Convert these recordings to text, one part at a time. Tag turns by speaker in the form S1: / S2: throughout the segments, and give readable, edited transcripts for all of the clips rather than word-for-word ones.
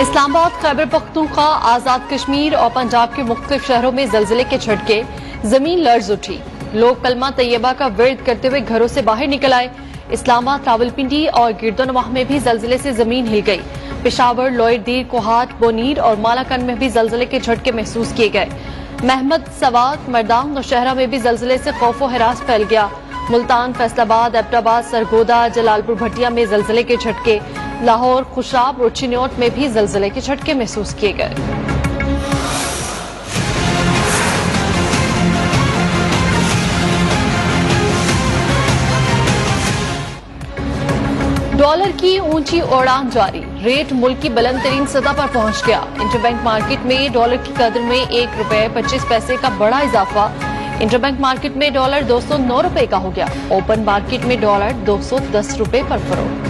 S1: इस्लामाबाद, खैबर पख्तूनख्वा, आजाद कश्मीर और पंजाब के मुख्तलिफ शहरों में जलजिले के झटके, जमीन लर्ज उठी। लोग कलमा तैयबा का विर्द करते हुए घरों से बाहर निकल आए। इस्लामाबाद, रावलपिंडी और गिरदोनवाह में भी जलजिले से जमीन हिल गई। पेशावर, लोयरदीर, कोहाट, बोनीर और मालाकंड में भी जलजिले के झटके महसूस किए गए। महमद, सवात, मरदान और शहरा में भी जलजिले से खौफ व हिरास फैल गया। मुल्तान, फैसलाबाद, एबटाबाद, सरगोदा, जलालपुर, भटिया में जलजिले के झटके। लाहौर, खुशाब और चिन्योट में भी जलजिले के झटके महसूस किए गए। डॉलर की ऊंची उड़ान जारी, रेट मुल्क की बुलंद तरीन सतह पर पहुंच गया। इंटरबैंक मार्केट में डॉलर की कदर में ₹1.25 का बड़ा इजाफा। इंटरबैंक मार्केट में डॉलर $209 का हो गया। ओपन मार्केट में डॉलर $210 पर फरोख्त।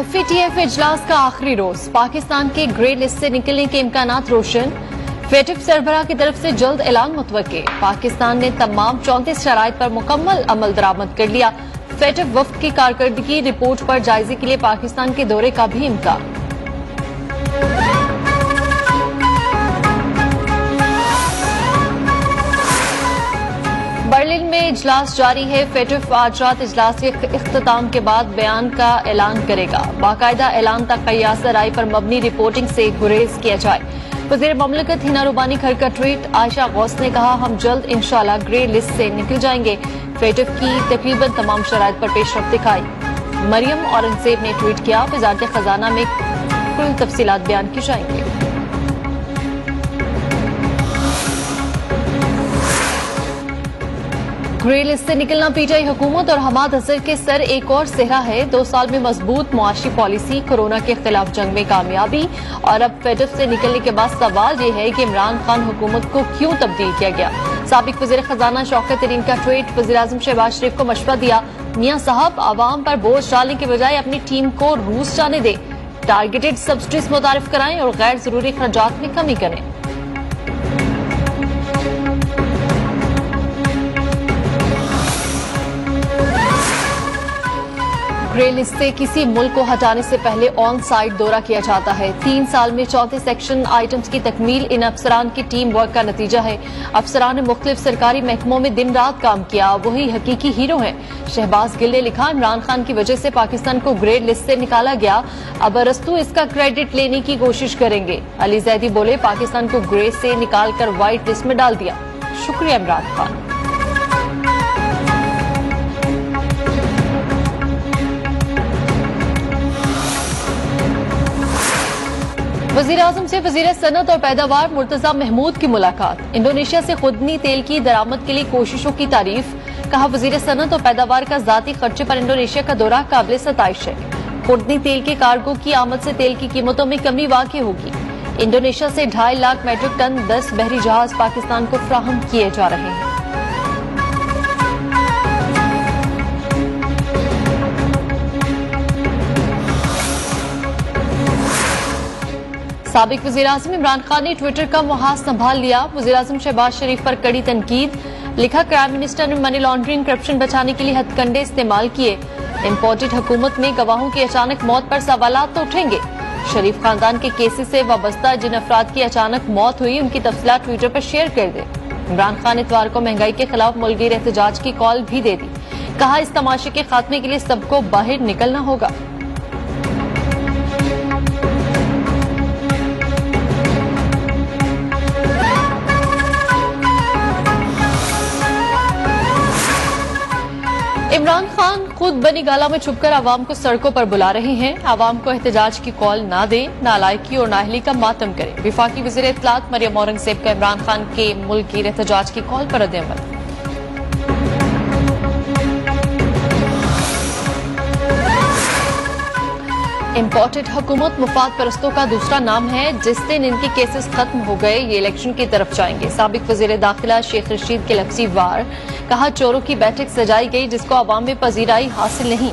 S1: FATF इजलास का आखिरी रोज, पाकिस्तान के ग्रे लिस्ट से निकलने के इम्कानात रोशन। फेटिफ सरबराह की तरफ से जल्द ऐलान मुतवक्के। पाकिस्तान ने तमाम 34 शराइत पर मुकम्मल अमल दरामद कर लिया। फेटिफ वफ्द की कारकर्दगी रिपोर्ट पर जायजे के लिए पाकिस्तान के दौरे का भी इम्कान। बर्लिन में इजलास जारी है। फेटिफ आज रात इजलास के इख्तिताम के बाद बयान का ऐलान करेगा। बाकायदा ऐलान तक कयास राय पर मबनी रिपोर्टिंग से गुरेज किया जाए। वज़ीर ममलकत हिना रूबानी खर का ट्वीट। आयशा गौस ने कहा, हम जल्द इंशाल्लाह ग्रे लिस्ट से निकल जाएंगे। फेटिफ की तकरीबन तमाम शराइत पर पेशरफ्त दिखाई। मरियम औरंगजेब ने ट्वीट किया, वज़ारत खजाना में कुल तफसीलात बयान की जाएंगी। ग्रे लिस्ट से निकलना पीटीआई हुकूमत और हमाद अजहर के सर एक और सेहरा है। 2 साल में मजबूत मुआशी पॉलिसी, कोरोना के खिलाफ जंग में कामयाबी और अब फेटिफ से निकलने के बाद सवाल यह है कि इमरान खान हुकूमत को क्यों तब्दील किया गया। साबिक वज़ीर खजाना शौकत तरीन का ट्वीट। वज़ीर आज़म शहबाज शरीफ को मशवरा दिया, मियां साहब आवाम पर बोझ डालने के बजाय अपनी टीम को रूस जाने दे, टारगेटेड सब्सिडीज मुतारिफ कराएं और गैर जरूरी खर्चात में कमी करें। ग्रे लिस्ट से किसी मुल्क को हटाने से पहले ऑन साइट दौरा किया जाता है। 3 साल में 34 एक्शन आइटम्स की तकमील इन अफसरान की टीम वर्क का नतीजा है। अफसरान ने मुख्तलिफ सरकारी महकमों में दिन रात काम किया, वही हकीकी हीरो हैं। शहबाज गिल ने लिखा, इमरान खान की वजह से पाकिस्तान को ग्रे लिस्ट से निकाला गया, अब अरस्तू इसका क्रेडिट लेने की कोशिश करेंगे। अली जैदी बोले, पाकिस्तान को ग्रे से निकालकर व्हाइट लिस्ट में डाल दिया, शुक्रिया इमरान खान। वज़ीर आज़म से वज़ीर सनत और पैदावार मुर्तजा महमूद की मुलाकात। इंडोनेशिया से खुदनी तेल की दरामद के लिए कोशिशों की तारीफ। कहा, वज़ीर सनत और पैदावार का ज़ाती खर्चे पर इंडोनेशिया का दौरा काबिल सताइश है। खुदनी तेल के कार्गो की आमद से तेल की कीमतों में कमी वाक़ई होगी। इंडोनेशिया से 2.5 लाख मेट्रिक टन 10 बहरी जहाज पाकिस्तान को फ्राहम किए जा रहे हैं। साबिक वज़ीर आज़म इमरान खान ने ट्विटर का मुहाज संभाल लिया। वज़ीर आज़म शहबाज शरीफ पर कड़ी तनकीद। लिखा, प्राइम मिनिस्टर ने मनी लॉन्ड्रिंग, करप्शन बचाने के लिए हथकंडे इस्तेमाल किए। इम्पोर्टेड हुकूमत में गवाहों की अचानक मौत पर सवालात तो उठेंगे। शरीफ खानदान के केसेस से वाबस्ता जिन अफराद की अचानक मौत हुई, उनकी तफसीलात ट्विटर पर शेयर कर दे। इमरान खान ने इतवार को महंगाई के खिलाफ मुल्की एहतजाज की कॉल भी दे दी। कहा, इस तमाशे के खात्मे के लिए सबको बाहर निकलना होगा। इमरान खान खुद बनी गाला में छुपकर आवाम को सड़कों पर बुला रहे हैं। आवाम को एहतजाज की कॉल ना दें, नालायकी और नाअहली का मातम करें। विफाकी वज़ीर इत्तलात मरियम औरंगजेब का इमरान खान के मुल्क की एहतजाज की कॉल पर रद्द-ए-अमल। इम्पोर्टेड हुकूमत मुफाद परस्तों का दूसरा नाम है। जिस दिन इनके केसेस खत्म हो गए, ये इलेक्शन की तरफ जाएंगे। साबिक वज़ीर दाखिला शेख रशीद के लफ्ज़ी वार। कहा, चोरों की बैठक सजाई गई जिसको अवाम में पजीराई हासिल नहीं।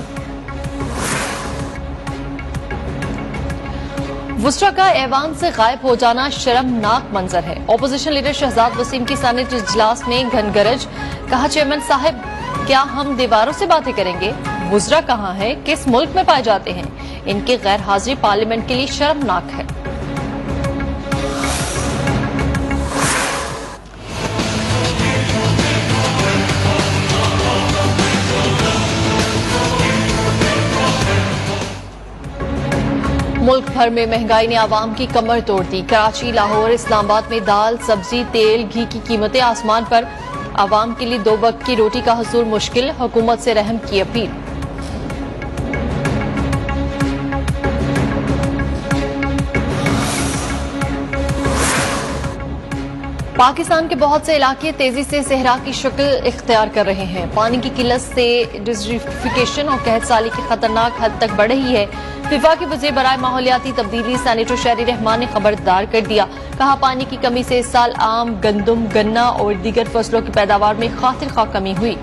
S1: वुसरा का ऐवान से गायब हो जाना शर्मनाक मंजर है। ऑपोजिशन लीडर शहजाद वसीम की सानित इजलास में घनगरज, कहा चेयरमैन साहब क्या हम दीवारों से बातें करेंगे? वुसरा कहाँ है, किस मुल्क में पाए जाते हैं? इनकी गैर हाजिरी पार्लियामेंट के लिए शर्मनाक है। मुल्क भर में महंगाई ने आवाम की कमर तोड़ दी। कराची, लाहौर, इस्लामाबाद में दाल, सब्जी, तेल, घी की कीमतें आसमान पर। आवाम के लिए 2 वक्त की रोटी का हुसूल मुश्किल, हुकूमत से रहम की अपील। पाकिस्तान के बहुत से इलाके तेजी से सहरा की शक्ल इख्तियार कर रहे हैं। पानी की किल्लत से डिजर्टिफिकेशन और कहत साली की खतरनाक हद तक बढ़ रही है। फिफा के वज़ीर बराए माहौलियाती तब्दीली सेनेटर शहरी रहमान ने खबरदार कर दिया। कहा पानी की कमी से इस साल आम, गंदम, गन्ना और दीगर फसलों की पैदावार में खातिर खा कमी हुई।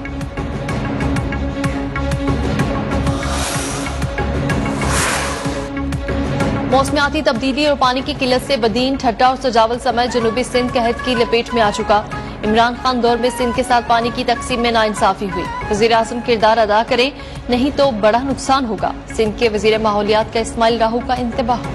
S1: मौसमियाती तब्दीली और पानी की किल्लत से बदीन, ठट्टा और सजावल समेत जनूबी सिंध कहत की लपेट में आ चुका। इमरान खान दौर में सिंध के साथ पानी की तकसीम में नाइंसाफी हुई। वज़ीर आज़म किरदार अदा करें, नहीं तो बड़ा नुकसान होगा। सिंध के वज़ीर माहौलियात का इस्माइल राहू का इंतबाह।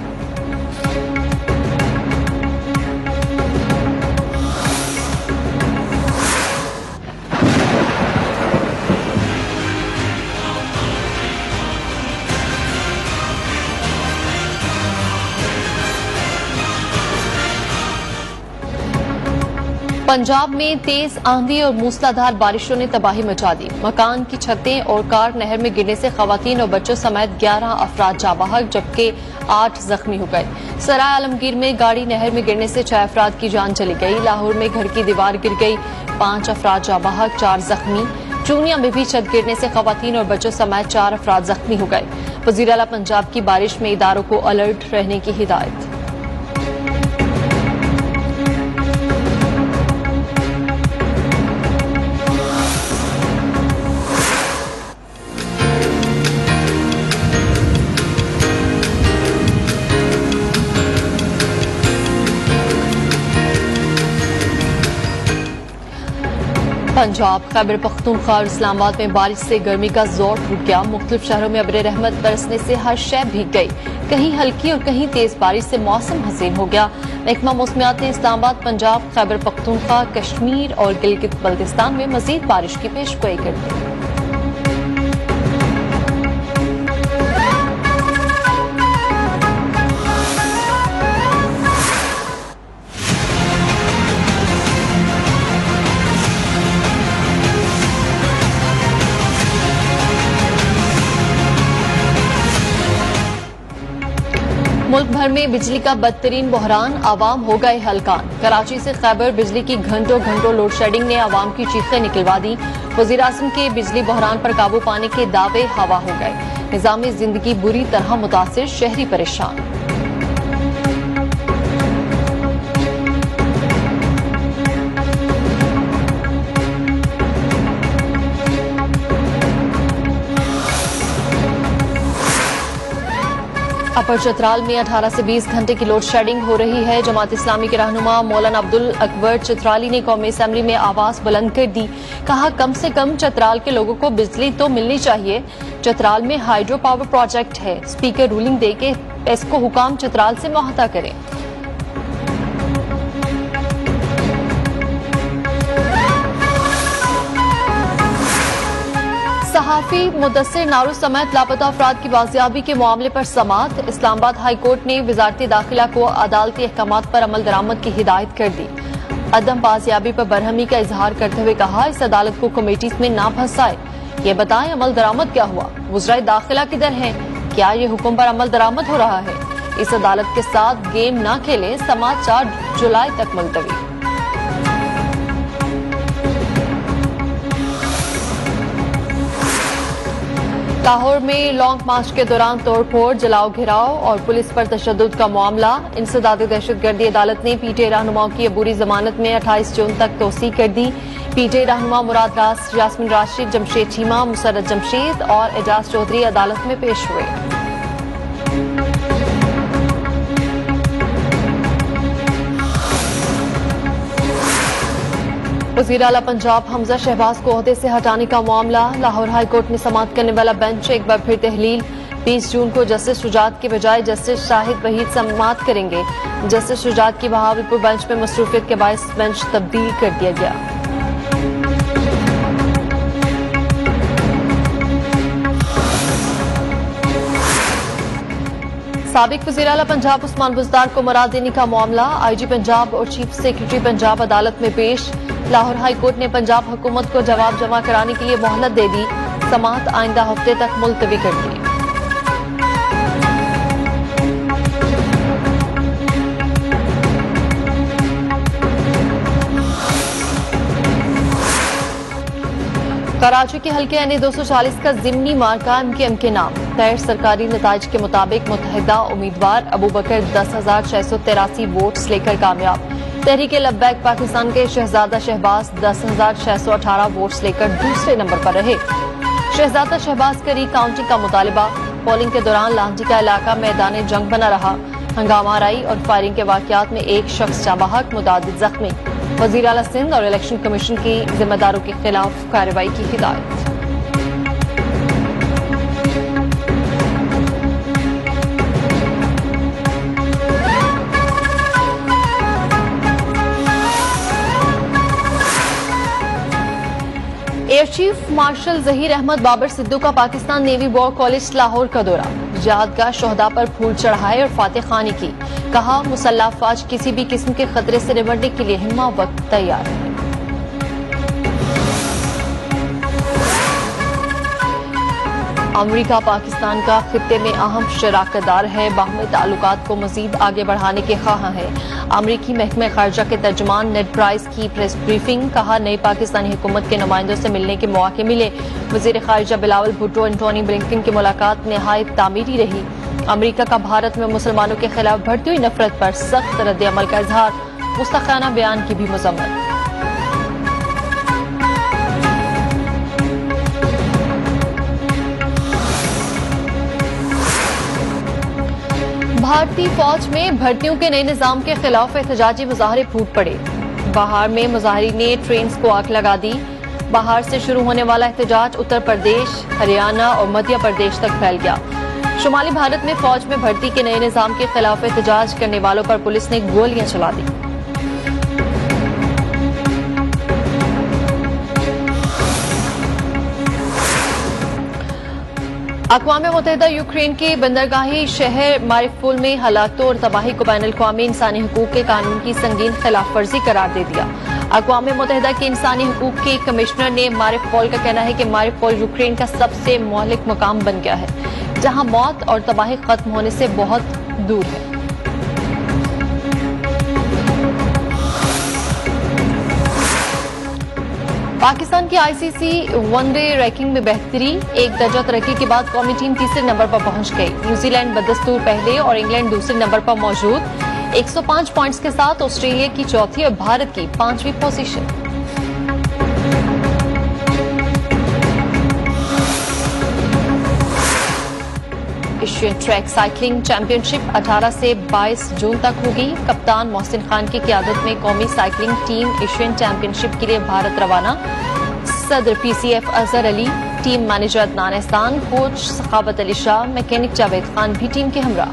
S1: पंजाब में तेज आंधी और मूसलाधार बारिशों ने तबाही मचा दी। मकान की छतें और कार नहर में गिरने से खवातीन और बच्चों समेत 11 अफराद जाबाहक जबकि 8 जख्मी हो गए। सराय आलमगीर में गाड़ी नहर में गिरने से 6 अफराद की जान चली गई। लाहौर में घर की दीवार गिर गई, 5 अफराद जाबाहक, 4 जख्मी। चूनिया में भी छत गिरने से खवातीन और बच्चों समेत 4 अफराद जख्मी हो गए। वज़ीर आला पंजाब की बारिश में इदारों को अलर्ट रहने की हिदायत। पंजाब, खैबर पख्तूनख्वा और इस्लामाबाद में बारिश से गर्मी का जोर रुक गया। मुख्तलिफ शहरों में अब्र रहमत बरसने से हर शय भीग गई। कहीं हल्की और कहीं तेज बारिश से मौसम हसीन हो गया। महकमा मौसमियात ने इस्लामाबाद, पंजाब, खैबर पख्तूनख्वा, कश्मीर और गिलगित बल्तिस्तान में मजीद बारिश की पेशगोई कर दी। मुल्क भर में बिजली का बदतरीन बहरान, आवाम हो गए हलकान। कराची से खैबर बिजली की घंटों घंटों लोड शेडिंग ने आवाम की चीखें निकलवा दी। वज़ीर आज़म के बिजली बहरान पर काबू पाने के दावे हवा हो गए। निज़ामी जिंदगी बुरी तरह मुतासिर, शहरी परेशान। अपर चतराल में 18 से 20 घंटे की लोड शेडिंग हो रही है। जमात इस्लामी के रहनुमा मौलाना अब्दुल अकबर चतराली ने कौमी असेंबली में आवाज बुलंद कर दी। कहा कम से कम चतराल के लोगों को बिजली तो मिलनी चाहिए। चतराल में हाइड्रो पावर प्रोजेक्ट है, स्पीकर रूलिंग दे के इसको हुकाम चतराल से मुआहदा करें। सहाफी मुदस्सिर नारू समेत लापता अफराद की बाजियाबी के मामले पर समाअत। इस्लामाबाद हाई कोर्ट ने वजारती दाखिला को अदालती अहकामात पर अमल दरामद की हिदायत कर दी। अदम बाजियाबी पर बरहमी का इजहार करते हुए कहा इस अदालत को कमेटीज में ना फंसाए, ये बताएं अमल दरामद क्या हुआ, वज़राए दाखिला किधर हैं, क्या ये हुक्म पर अमल दरामद हो रहा है। इस अदालत के साथ गेम ना खेलें, समाअत 4 जुलाई तक मुलतवी। लाहौर में लॉन्ग मार्च के दौरान तोड़फोड़, जलाओ घिराव और पुलिस पर तशद्दुद का मामला। इंसदाद दहशतगर्दी अदालत ने पीटीआई रहनुमाओं की अबूरी जमानत में 28 जून तक तोसी कर दी। पीटीआई रहनुमा मुराद रास, यास्मीन राशिद, जमशेद चीमा, मुसर्रत जमशेद और एजाज चौधरी अदालत में पेश हुए। वज़ीर आला पंजाब हमजा शहबाज को ओहदे से हटाने का मामला। लाहौर हाई कोर्ट में समाअत करने वाला बेंच एक बार फिर तहलील। 20 जून को जस्टिस शुजात के बजाय जस्टिस शाहिद वहीद समाअत करेंगे। जस्टिस शुजात की बहावलपुर बेंच में मसरूफियत के बायस बेंच तब्दील कर दिया गया। साबिक वज़ीर आला पंजाब उस्मान बुज़दार को मुराद देने का मामला। IG पंजाब और चीफ सेक्रेटरी पंजाब अदालत में पेश। लाहौर हाई कोर्ट ने पंजाब हुकूमत को जवाब जमा कराने के लिए मोहलत दे दी। समाअत आइंदा हफ्ते तक मुलतवी कर दी। कराची के हल्के यानी 240 का जिमनी मार्का MKM के नाम। गैर सरकारी नताइज के मुताबिक मुतहदा उम्मीदवार अबू बकर 10,683 वोट्स लेकर कामयाब। तहरीके लब्बैक पाकिस्तान के शहजादा शहबाज 10,618 वोट्स लेकर दूसरे नंबर पर रहे। शहजादा शहबाज का रीकाउंटिंग का मुतालबा। पोलिंग के दौरान लाहौर का इलाका मैदान जंग बना रहा। हंगामा आराई और फायरिंग के वाकयात में एक शख्स जाबाहक, मुतादिद जख्मी। वज़ीर आला सिंध और इलेक्शन कमीशन की जिम्मेदारों के खिलाफ कार्रवाई की हिदायत। Air chief marshal Zaheer Ahmed Babar Sidhu का Pakistan navy war college Lahore का दौरा। यादगाह शोहदा पर फूल चढ़ाए और फातह खानी की। कहा, मुसल्लह अफवाज किसी भी किस्म के खतरे से निपटने के लिए हिम्मा वक्त तैयार है। अमरीका पाकिस्तान का खित्ते में अहम शराकतदार है। बाहमी ताल्लुकात को मजीद आगे बढ़ाने के ख्वाह है। अमरीकी महकमा खारजा के तर्जुमान नेड प्राइस की प्रेस ब्रीफिंग। कहा, नई पाकिस्तानी हुकूमत के नुमाइंदों से मिलने के मौके मिले। वजीर खारजा बिलावल भुट्टो एंटोनी ब्लिंकन की मुलाकात नहायत तामीरी रही। अमरीका का भारत में मुसलमानों के खिलाफ बढ़ती हुई नफरत पर सख्त रद्द अमल का इजहार। मुस्तखाना बयान की भी मजम्मत। भारतीय फौज में भर्तियों के नए निजाम के खिलाफ एहतजाजी मुजाहरे फूट पड़े। बाहर में मुजाहिरीन ने ट्रेन को आग लगा दी। बाहर से शुरू होने वाला एहतजाज उत्तर प्रदेश, हरियाणा और मध्य प्रदेश तक फैल गया। शुमाली भारत में फौज में भर्ती के नए निजाम के खिलाफ एहतजाज करने वालों पर पुलिस ने गोलियां चला दी। अक़वाम मुत्तहिदा यूक्रेन के बंदरगाही शहर मारिफपोल में हलाकतों और तबाही को बैनुल अक़वामी इंसानी हकूक के कानून की संगीन खिलाफ वर्जी करार दे दिया। अक़वाम मुत्तहिदा के इंसानी हकूक के कमिश्नर ने मारिफपोल का कहना है कि मारिफपोल यूक्रेन का सबसे मौलिक मुकाम बन गया है, जहां मौत और तबाही खत्म होने से बहुत दूर है। पाकिस्तान की ICC वनडे रैंकिंग में बेहतरी। एक दर्जा तरक्की के बाद कौमी टीम तीसरे नंबर पर पहुंच गई। न्यूजीलैंड बदस्तूर पहले और इंग्लैंड दूसरे नंबर पर मौजूद। 105 पॉइंट्स के साथ ऑस्ट्रेलिया की चौथी और भारत की 5वीं position. Asian track cycling championship 18 से 22 जून तक होगी। कप्तान मोहसिन खान की क़यादत में कौमी साइकिलिंग टीम एशियन चैंपियनशिप के लिए भारत रवाना। सदर PCF Azhar Ali, team manager Adnan एहसान, कोच सखावत अली शाह, मैकेनिक जावेद खान भी टीम के हमरा।